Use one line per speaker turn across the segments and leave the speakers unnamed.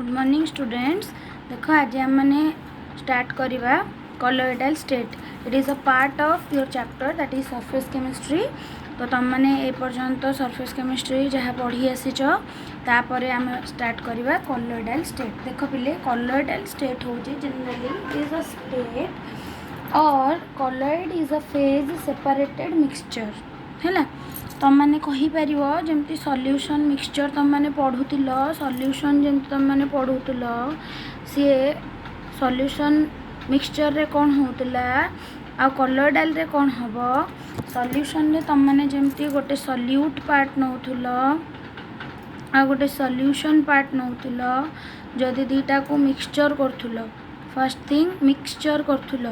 Good morning students. देखो आज आम मैंने स्टार्ट करवा colloidal state. It is a part of your chapter that is surface chemistry. तो तुम मैंने ए पर्यंत सरफेस केमिस्ट्री जहाँ पढ़ी आसीच तापर आम स्टार्ट करवा कॉलोइडल स्टेट। देख पिले कॉलोइडल स्टेट हूँ जनरली इज अ स्टेट और colloid is a phase separated mixture है। तुम मैंने कहीपर जमी सल्यूशन मिक्सचर तुम मैंने पढ़ुल सल्यूशन जमी तुम मैंने पढ़ुल सी सल्यूशन मिक्सचर रे कौन होता आ कॉलोइडल रे कौन हम सल्यूशन रे तुम मैंने जमी गोटे सल्यूट पार्ट नौल आ गोटे सल्यूशन पार्ट नौल जदि दीटा को mixture Karur first thing mixture Karur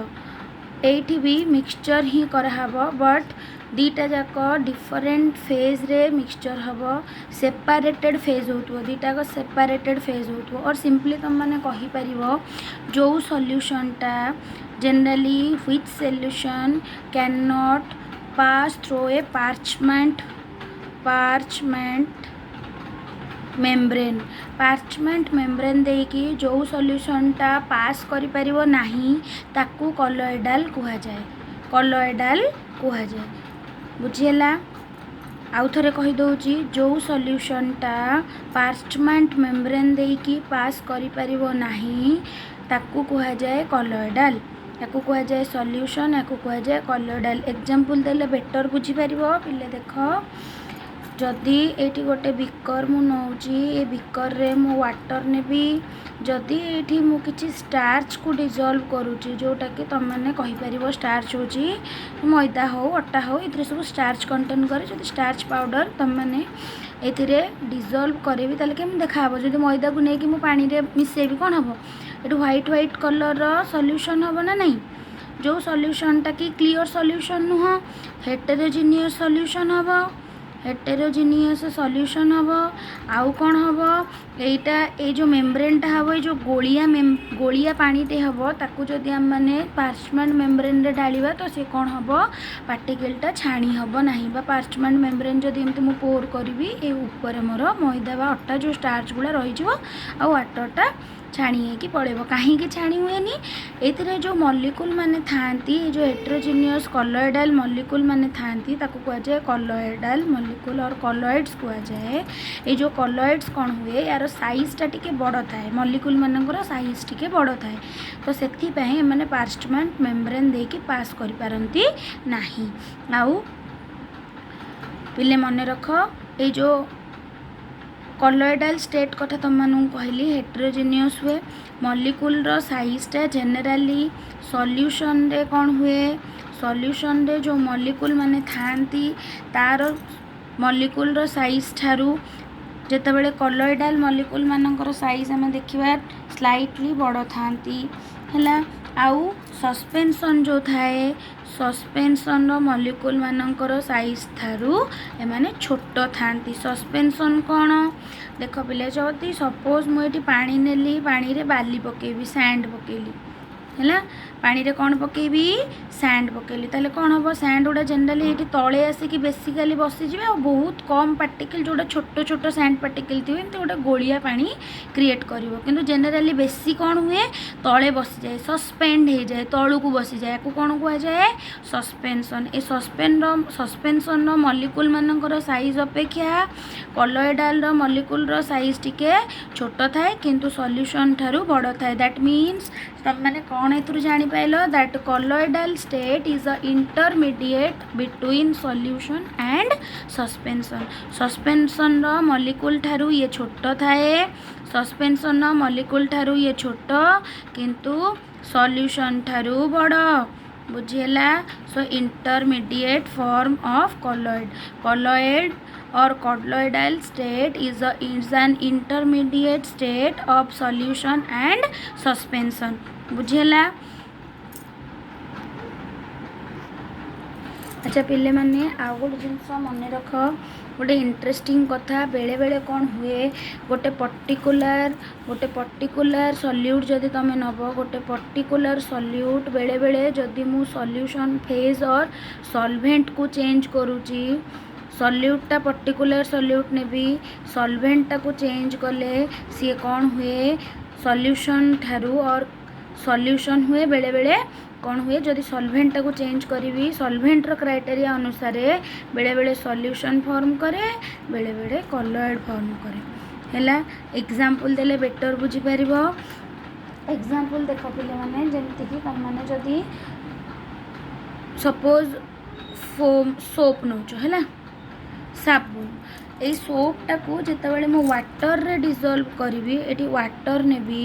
एठी भी मिक्सचर ही कराहब बट दीटा जाक डिफरेंट फेज रे मिक्सचर हम सेपरेटेड फेज हो दीटा का सेपरेटेड फेज हो और सिंपली तुम मैंने कहीपर जो सल्यूशनटा generally which solution can not pass through a parchment parchment membrane देकी जो सल्यूशनटा पास करि नाही ताकू कॉलोइडल कहुए बुझीला। आउ थे कहीदे जो सल्यूशनटा पार्चमेंट मेम्ब्रेन देकी पास करि नाही ताकू कहुए कॉलोइडल। याकू कहुए सल्यूशन याकू कहुए कॉलोइडल। एग्जांपल देले बेटर बुझीपर पिले देख जदि ये गोटे बिकर मु नौची ए बिकर रे मु वाटर नेबी जदि ये मु किछि स्टार्च को डिजोल्व करुची जोटा कि तुम मैंने कहीपर स्टार्च होची मैदा हो अटा हो ये सब स्टार्च कंटेन करे जदि स्टार्च पाउडर तुम मैंने ये डिजोल्व करेबी ताले केम देखा जदि मैदा को लेकिन मु पानी रे मिसेबी कौन हम ये व्हाइट कलर सल्यूशन हम ना नहीं। जो सल्यूशनटा कि क्लियर सल्यूशन नुह हेटेरोजेनियस सल्यूशन हम हेटेरोजेनियस सल्यूशन हम आउ कौन हम एटा ए जो मेम्ब्रेनटा हम ये जो गोलिया पानीटे हम ताकू जदि आम मैंने पार्चमेंट मेम्ब्रेन रे ढालिबा तो सी कौन हम पार्टिकलटा छाणी हम नहीं बा पार्चमेंट मेम्ब्रेन जदि एमती मु पोर करी ए ऊपर मोर मैदा बा अटा जो स्टार्च गुला रही आ वाटरटा छाणी होगी पड़ेब कहीं छाणी हुए ए जो मॉलिक्यूल माने थांती जो हेटेरोजेनियस कॉलोइडल मॉलिक्यूल माने थांती ताको कहुए कॉलोइडल मॉलिक्यूल और कॉलोइड्स कहुए। ये जो कॉलोइड्स कौन हुए यार साइजटा टिके बड़ थाए मॉलिक्यूल मानकर साइज टिके बड़ थाए तो से मैंने पार्चमेंट मेम्ब्रेन देकी पास करि पारंती नाही। आउ पिले मन रख ये जो कॉलोइडल स्टेट कथा तुम मानू कहली हेटेरोजेनियस हुए मॉलिक्यूल रो साइजटा जेनेराली सॉल्यूशन रे कौन हुए सॉल्यूशन रे जो मॉलिक्यूल माने थांती तार मॉलिक्यूल रो साइज ठारू जेतेबेले कॉलोइडल मॉलिक्यूल मानकर साइज आम देखा स्लाइटली बड़ थांती है। आउ सस्पेंशन जो थाए सस्पेंशन मॉलिक्यूल मानकर साइज थारू एमाने छोट थांती। सस्पेंशन कौन देख पिले जदि सपोज मुझे पानी नेली पानी रे बाली पकेबी सैंड पकेली है पानी रे कौन पकेबी सैंड पकेली ताले कौन हम सैंड गुड़ा जनरली ये तले आसिक बेसिकाली बसीजे और बहुत कम पार्टिकल जोड़ा छोट छोट सैंड पार्टिकल थी एमती गोटे गोलिया पानी क्रिएट कर किंतु जनरली बेसी कौन हुए तले बसी जाए सस्पेंड हो जाए तलू को बसी जाए या कौन कहुए सस्पेंशन। ए सस्पेंशन मॉलिक्यूल मानकर साइज अपेक्षा कॉलोइडल मॉलिक्यूल साइज टिके छोट थाए किंतु सॉल्यूशन ठारू बड़ थाए दैट मीन्स तुम मैंने कौन ए जापार that colloidal state is a intermediate between solution and suspension. Suspension molecule ठारू ये छोट थाए सस्पेंशन मॉलिक्यूल ठारू ये छोट किंतु सॉल्यूशन ठारू बड़ बुझेला। So intermediate form of colloid or colloidal state is an intermediate state of solution and suspension बुझेला। अच्छा पिले माने आउ गोटे जिनस मन रख गोटे इंटरेस्टिंग कथा बेले बेले कौन हुए गोटे पर्टिकुलर सल्यूट जदि तुम नब गोटे पर्टिकुलर सल्यूट बेले बेले जदि मु सल्यूशन फेज और सॉल्वेंट को चेंज करुची सल्यूटा पर्टिकुलर सल्यूट नेबी सॉल्वेंट को चेंज कले सी कौन हुए सल्यूशन ठारू और सल्यूशन हुए बेले बेले कौन हुए जदि सॉल्वेंट को चेंज करी सॉल्वेंट क्राइटेरिया अनुसार बेले बेले सॉल्यूशन फॉर्म करे बेले बेले कॉलॉइड फॉर्म करे हैला एग्जांपल देले बेटर बुझी परिबो एग्जांपल देख पिले माने जेमति कि तुम माने जदि सपोज फोम सोप नौच है साबुन ये सोपटा को जिते मु वाटर रे डिजोल्व करी एटी वाटर नेबी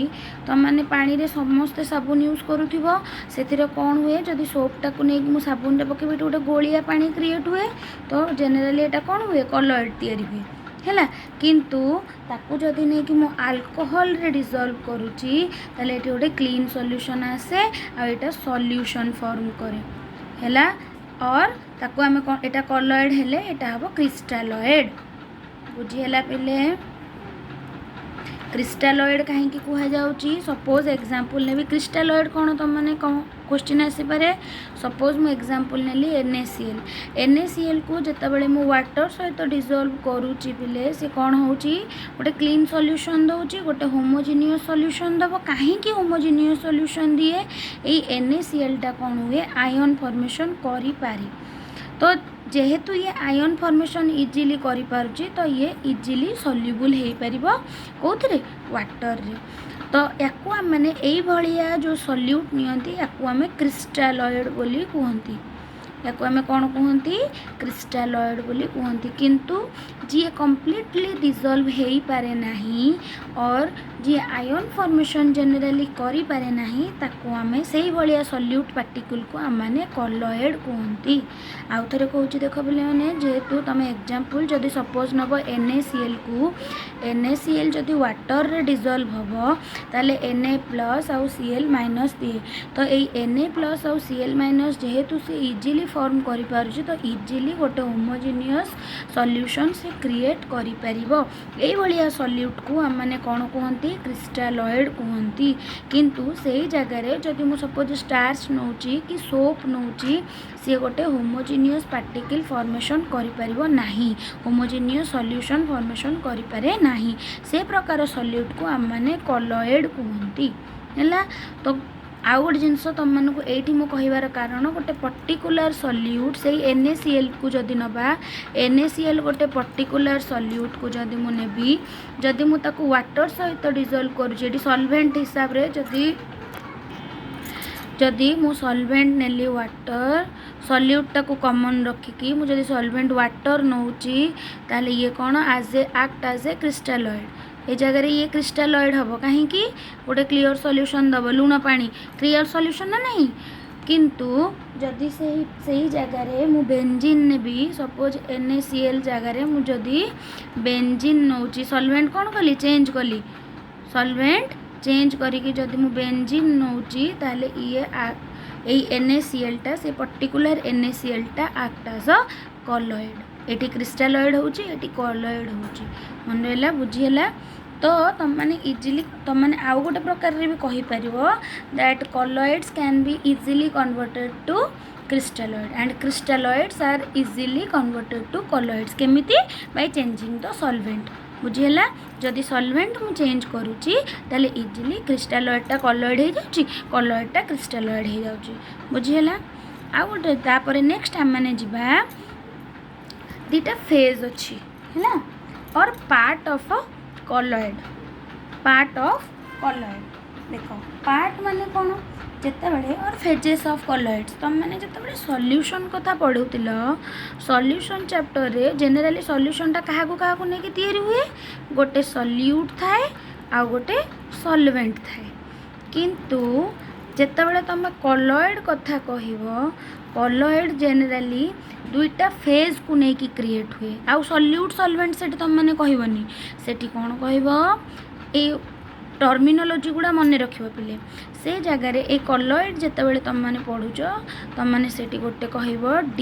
तुम मैंने पानी रे समस्ते साबुन यूज करूथिबो से कौन हुए जदि सोपटा को नहीं मु साबुन रे पकेबी गोटे गोलिया पानी क्रिएट हुए तो जेनेराली एटा कौन हुए कलर तैयारी हुए है किंतु ताकू जदि नहीं कि मु अल्कोहल रे डिजोल्व करूची ताले एटी गोटे क्लीन सॉल्यूशन आसे आ एटा सॉल्यूशन फॉर्म करे हैला और ताकू आमे एटा कलॉइड हेले एटा हबो क्रिस्टालॉइड बुझीला पिले क्रिस्टालॉइड कहीं कह जाऊँगी सपोज एग्जांपल ने भी क्रिस्टालॉइड कौन तुम मैंने क्वेश्चन आसीपे सपोज मु एग्जांपल नेली NaCl को जितेबाला मु वाटर सहित डिजोल्व करुच्ची पिले सी कौन हो गोटे क्लीन सॉल्यूशन दौची गोटे होमोजिनियस सॉल्यूशन दब कहीं होमोजिनियस सॉल्यूशन दिए यही NaCl टा कौन हुए आयन फॉर्मेशन करी पारी तो जेहेतु ये आयन फॉर्मेशन इजीली करि पारुची तो ये इजीली सॉल्युबल हो पारिबो कोथरे वाटर रे तो याकू आम मैंने यही भलिया जो सॉल्यूट नियंती याकू आमे क्रिस्टालॉइड बोली कहंती याकू आमे कौन कहंती क्रिस्टालॉइड बोली कहंती किंतु जी कंप्लीटली डिजोल्व हो पारे नहीं और जी आयन फॉर्मेशन जेनेराली करि पारे नहीं ताकू आमे सेही भलिया सॉल्यूट पार्टिकल को आम माने कॉलॉइड कहंती आउ थरे कहूची देख बोले मैंने जेहेतु तुम एग्जांपल जदि सपोज नब NaCl को NaCl जदि वाटर रे डिजोल्व हम ताले Na+ आउ Cl- दिए तो यही Na+ आउ Cl- जेहेतु से इजीली फॉर्म करि पारुची तो इजीली गोटे होमोजिनियस सॉल्यूशन से क्रिएट करि परिबो एई भलिया सॉल्यूट को हम माने कोन कहंती क्रिस्टालॉइड कहंती किंतु सेही जगह रे जदि मु सपोज स्टार्च नौची कि सोप नौची सी गोटे होमोजिनियस पार्टिकल फॉर्मेशन करि परिबो नाही होमोजिनियस सॉल्यूशन फॉर्मेशन करि पारे नाही से प्रकार सॉल्यूट को हम माने कॉलॉइड कहंती हैला तो आउ गोटे जिनस तुम मानक ये मु कहबार कारण गोटे पर्टिकुलर सॉल्यूट से NaCl को जदि नबा NaCl गोटे पर्टिकुलर सॉल्यूट को जदि मु नेबी जदि मु ताकू वाटर सहित डिजोल्व करूँ सॉल्वेंट हिसाब रे जदि मु सॉल्वेंट नेली वाटर सॉल्यूट को कॉमन रखिकी मु जदि सॉल्वेंट वाटर नौची ताले ये कौन एक्ट एज ए क्रिस्टालॉइड ये जगह ये क्रिस्टालॉइड हम कहीं गोटे क्लियर सॉल्यूशन दब लुण पानी क्लियर सॉल्यूशन ना नहीं किंतु जदि से जगार मु बेंजीन नेबी सपोज NaCl जगार मु जदि बेंजीन नौची सॉल्वेंट कौन कली चेंज कली सॉल्वेंट चेंज करी जदि मु बेंजीन नौची ताले ये NaCl टा से पर्टिकुलर NaCl टा एक्ट एज अ कॉलॉइड एटी क्रिस्टालॉइड होची एटी कॉलॉइड होची मन रहला बुझीला तो तुम मैंने इजीली तुम मैंने आउ गोटे प्रकार रे भी कहि परिबो that colloids can be easily converted to crystalloid and crystalloids are easily converted to colloids केमिति बाय चेंजिंग द सॉल्वेंट बुझीला जदि सॉल्वेंट मु चेंज करूची ताले इजीली क्रिस्टालॉइड टा कॉलॉइड हो जाउची कॉलॉइड टा क्रिस्टालॉइड हो जाउची बुझीला आ गोटे तापर नेक्स्ट हम माने जिबा दीटा फेज अच्छी है ना और पार्ट ऑफ कॉलॉइड देखो पार्ट माने कौन जिते बड़े और फेजेस ऑफ कॉलॉइड्स तुम मैंने जिते बड़े सॉल्यूशन कथा पढ़ुतिल सॉल्यूशन चैप्टर रे जेनेराली सॉल्यूशन टा क्या नहीं तैयारी हुए गोटे सॉल्यूट थाए आ गोटे सॉल्वेंट थाए किंतु जितेबाला तुम कॉलॉइड कथा कहब कॉलॉइड जेनेराली दुईटा फेज को लेकिन क्रिएट हुए आउ सॉल्यूट सॉल्वेंट से तुम मैंने कहबनी से कौन कहब ए टर्मिनोलॉजी गुड़ा मन रख पिले से जगार ए कॉलॉइड जितेबाला तुम मैंने पढ़ुच तुम मैंने से गोटे कहब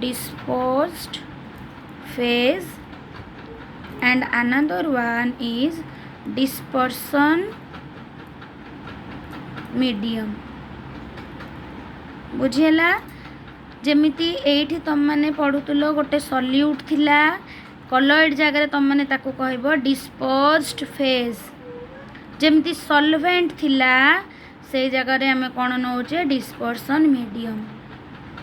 disposed phase and another one is dispersion medium बुझीला जेमिति एठी तुम माने पढ़ुतलो गोटे सल्यूट थिला कलॉइड जगह तुम माने ताको कहबो डिस्पर्स्ड फेज। जेमिति सॉल्वेंट थिला से जगह रे हमें कोन नौचे डिस्पर्सन मीडियम।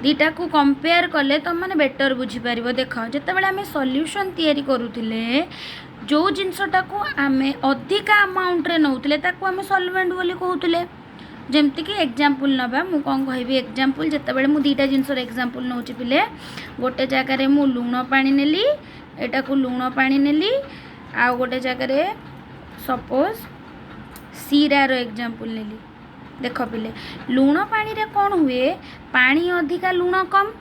दीटा को कंपेयर कले तुम माने बेटर बुझी पारिबो। देख जते बेले हमें सॉल्यूशन तैयारी करूतिले जो जिनसटा को आमे अधिका अमाउंट रे नौतिले ताको हमें सॉल्वेंट बोली कहूतिले। जेमती कि एग्जांपल नबा मु कोन कहबी एग्जांपल जते बेले मु दीटा जिनसर एग्जांपल नौची पिले गोटे जगह रे मु लूण पानी नेली एटा को लूण पानी नेली आ गोटे जगह रे सपोज सीरा रो एग्जांपल नेली। देख पिले लूण पानी रे कौन हुए पानी अधिका लूण कम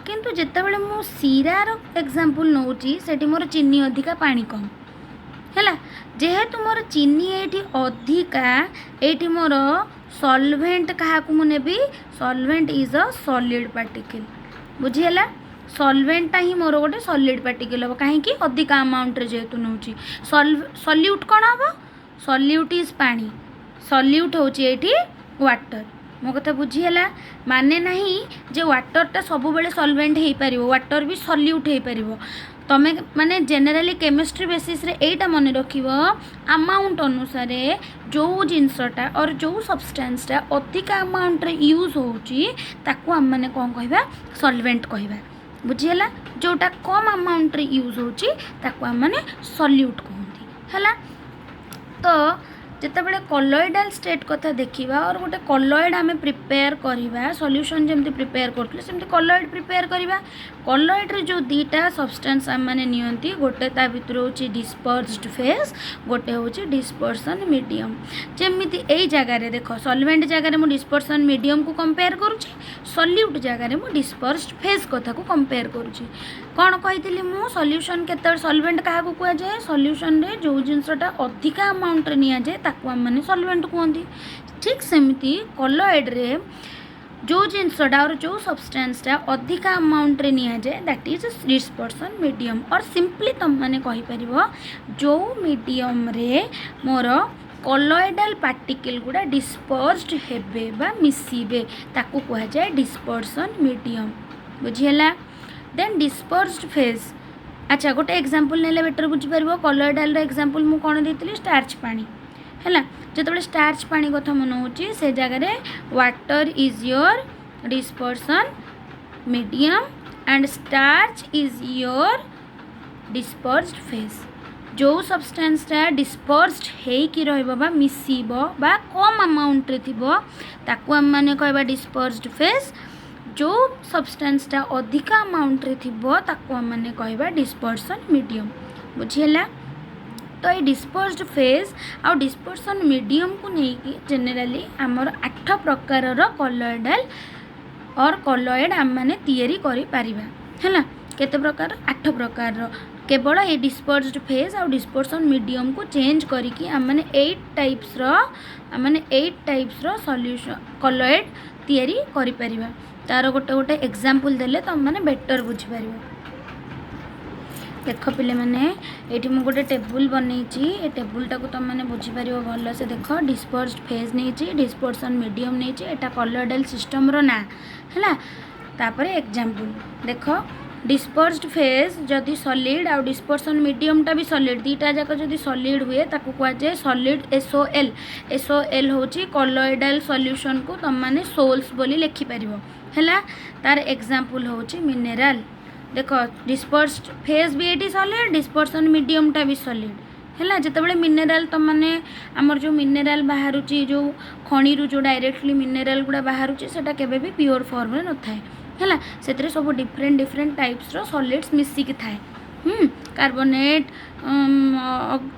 किंतु जितेबाला मु सीरार एग्जांपल नौची सेठी मोर चीनी अधिका पानी कम है जेहेतु मोर चीनी एठी अधिका एठी मोर सॉल्वेंट क्या मुझे solvent is a solid particle बुझीगला। सॉल्वेंटा ही मोर गोटे सॉलिड पार्टिकल हम कहीं अधिका अमाउंट रे जेहेतु नौची सॉल्यूट कौन हम सॉल्यूट इज पानी सॉल्यूट होची एठी वाटर। मो कथा बुझीगला माने नहीं जे वाटरटा सब बेले सॉल्वेंट हो पार वाटर भी सॉल्यूट हो पार तमें माने जेनेराली केमिस्ट्री बेसिस रे एटा मन रखिब अमाउंट अनुसार जो जिनसटा और जो सब्सटेंसटा अधिका अमाउंट रे यूज होची ताकू हम माने कोन कहबा सॉल्वेंट कहबा बुझीगला। जोटा कम अमाउंट रे यूज होची ताकू हम माने सॉल्यूट कहंती हला। तो जितेबाला कलॉइडल स्टेट कथा देखा और गोटे कलॉइड आम प्रिपेयर करवा सॉल्यूशन जमी प्रिपेयर करते सेमती कलॉइड प्रिपेयर करवा। कलॉइड रे जो दीटा सब्सटेंस आम मैंने नियंती गोटे ता भितर होची डिस्पर्स्ड फेज गोटे होची डिस्पर्सन मीडियम। जेमिति एई जगह रे देखो सॉल्वेंट जगह मु डिस्पर्सन मीडियम को कंपेयर करुची सॉल्यूट जगह मु डिस्पर्स्ड फेज कथा को कंपेयर करुची। कौन कही मु सॉल्यूशन केते सॉल्वेंट क्या कह जाए सॉल्यूशन रे जो जिनसटा अधिका अमाउंट रे निया जाए ताकू हम माने सॉल्वेंट कहंती। ठीक सेमती कलॉइड रे जो जिनसटा और जो सब्सटेंसटा अधिका अमाउंट रे निया जाए दैट इज डिस्पर्सन मीडियम। और सिंपली तुम माने कहि परिबो जो मीडियम रे मोर कलॉइडल पार्टिकल गुड़ा डिस्पर्स्ड हेबे बा मिसिबे ताकू कह जाए डिस्पर्सन मीडियम बुझीगला। देन डिस्पर्स्ड फेज अच्छा गोटे एग्जांपल नेले बेटर बुझीपार कलॉइडल एग्जांपल मु कौन देती स्टार्च पानी है जो स्टार्च पानी कथा मन हो से जगह water is your dispersion medium and starch is your dispersed phase. जो सब्सटेंसटा डिस्पर्स्ड हेकी रहइबो बा मिसिबो बा कम अमाउंट रे थिबो ताकू हम माने कहबा डिस्पर्स्ड फेज। जो सब्सटेंसटा अधिका अमाउंट रे थिबो ताकू हम माने कहबा डिस्पर्सन मीडियम बुझीला। तो ये डिस्पर्स्ड फेज आ डिस्पर्सन मीडियम को लेकिन जेनेराली आमर 8 प्रकार कलॉइडल और कलॉइड आम मैंने तैयारी करि परिबा हैला। केते प्रकार 8 प्रकार केवल ये डिस्पर्स्ड फेज और डिस्पर्सन मीडियम को चेंज करिकी आम मैंने 8 टाइप्स रो सॉल्यूशन कलॉइड तैयारी करि परिबा। तार गोटे गोटे एग्जांपल देले तुम मैंने बेटर बुझी पारिबो। देख पिले मैंने ये मुझे गोटे टेबुल बनई ए टेबुलटा को तुम मैंने बुझीपार भल से देख डिस्पर्स्ड फेज नहीं डिस्पर्सन मीडियम नहीं एटा कलॉइडल सिस्टम रो ना है। तापर एग्जांपल देख डिस्पर्स्ड फेज जदि सॉलिड आउ डिस्पर्सन मीडियमटा भी सॉलिड दीटा जाक जदि सॉलिड हुए ताकू कह जाए सॉलिड एसओएल। एसओएल होची कलॉइडल सॉल्यूशन को तुम मैंने सोल्स बोली लिखि परिबो हैला। तार एग्जांपल होची मिनेरल देख डिस्पर्स्ड फेज भी ये सॉलिड डिस्पर्सन मीडियमटा भी सॉलिड है। जितेबाला मिनेराल तुम मैंने आमर जो मिनेराल बाहर जो खणी जो डायरेक्टली मिनेराल गुड़ा बाहर से केबे प्योर फॉर्म रे न थाए है से सब डिफरेंट डिफरेंट टाइप्स रो सॉलिड्स मिसिकी थाए कार्बोनेट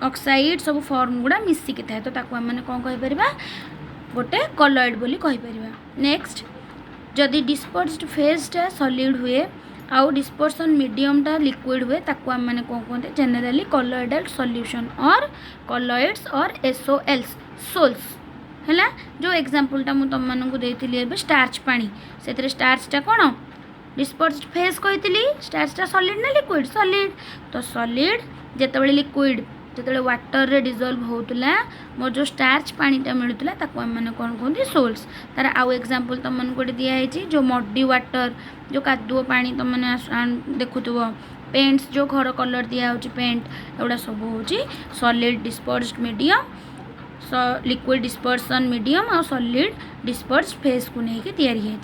ऑक्साइड सब फॉर्म गुड़ा मिसिकी थाए। तो ताकू हम कौन कहि परिबा गोटे कलॉइड बोली कहि परिबा। नेक्स्ट जदि डिस्पर्स्ड फेजटा सॉलिड हुए आउ डिस्पर्सन मीडियमटा लिक्विड हुए ताकू हम माने कौन कहते जेनेराली कलॉइडल सॉल्यूशन और कलॉइड्स और एसओएल्स सोल्स है। जो एग्जांपलटा मु तुम मानू देती स्टार्च पानी से स्टार्चटा कौन डिस्पर्स्ड फेज कही स्टार्चटा सॉलिड ना लिक्विड सॉलिड। तो सॉलिड जितेबाला लिक्विड जो वाटर रे डिजल्व होता मोर जो स्टार्च पानीटा मिलूला मैंने कौन कहते सोल्स। तार आउ एग्जांपल तुम मन गोटे दिखाई जो मडी वाटर जो कादुओ पानी तुम मैंने देखुव पेंट्स जो घर कलर दिया पेंट एगुड़ा सब हूँ solid dispersed medium liquid dispersion medium और सॉलिड डिस्पर्स्ड फेज को लेकिन तैयारी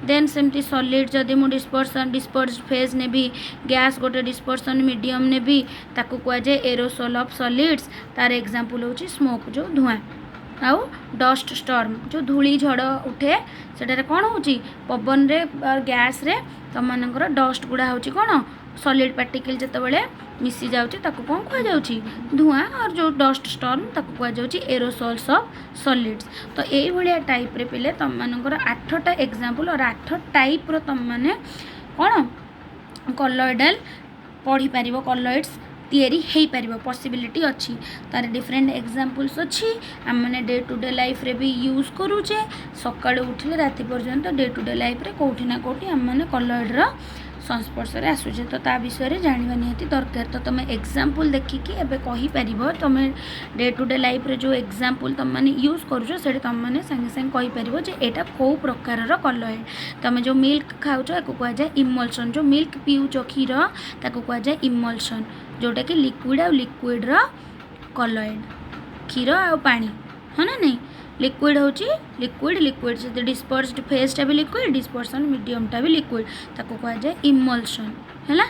देन सेमती सॉलिड जदि मु डिस्पर्स्ड फेज ने भी गैस गोटे डिस्पर्सन मीडियम ने भी ताकू कहुए एरोसोल ऑफ सॉलिड्स। तार एग्जांपल हूँ स्मोक जो धुआं आउ डस्ट स्टॉर्म जो धूली झड़ उठे सेटारे कौन हो पवन रे गैस रे तुम मानकर डस्ट गुड़ा हूँ कौन सॉलिड पार्टिकल जितेबाला मिसी जाऊँगी कौन कहुँ धुआं और जो डस्ट स्टॉर्म कहुँ एरोसोल्स ऑफ सॉलिड्स। तो ये टाइप रे पिले तुम मानकर 8टा एग्जांपल और 8 टाइप तुम मैंने कौन कलॉइडल पढ़ी पार कलॉइड्स तैयारी हो पार पॉसिबिलिटी अच्छी तार डिफरेंट एग्जांपल्स अच्छी आम मैंने डे टू डे लाइफ रे भी यूज करूचे सकाळ उठिले राति पर्यंत डे टू डे लाइफ रे कोठी ना कोठी आम मैंने कलॉइडर संस्पर्श में आसूचे। तो ता विषय जानवा निहाती दरकार। तो तुम एग्जांपल देखिकी एबे कहि परिबो तुम डे टू डे लाइफ रे जो एग्जांपल तुम माने यूज करूछ से तुम माने संगे संगे कहि परिबो जे एटा को प्रकार कलॉइड। तुम जो मिल्क खाऊछ एको कह जाए इमल्सन जो मिल्क पीऊछ क्षीर ताको कह जाए इमल्सन जोटा कि लिक्विड और लिक्विड रो कलॉइड क्षीर और पानी है ना नहीं लिक्विड हूँ लिक्विड लिक्विड से डिस्पर्स्ड फेजटा भी लिक्विड डिस्पर्सन मीडियमटा भी लिक्विड ताको कह जाए इमल्सन है।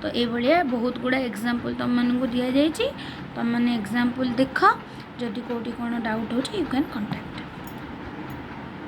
तो ये बहुत गुड़ा एग्जांपल तुम मानू दि जाइए तुम मैंने एग्जांपल देख जदि कौटी कौन डाउट हो यू कैन कॉन्टैक्ट।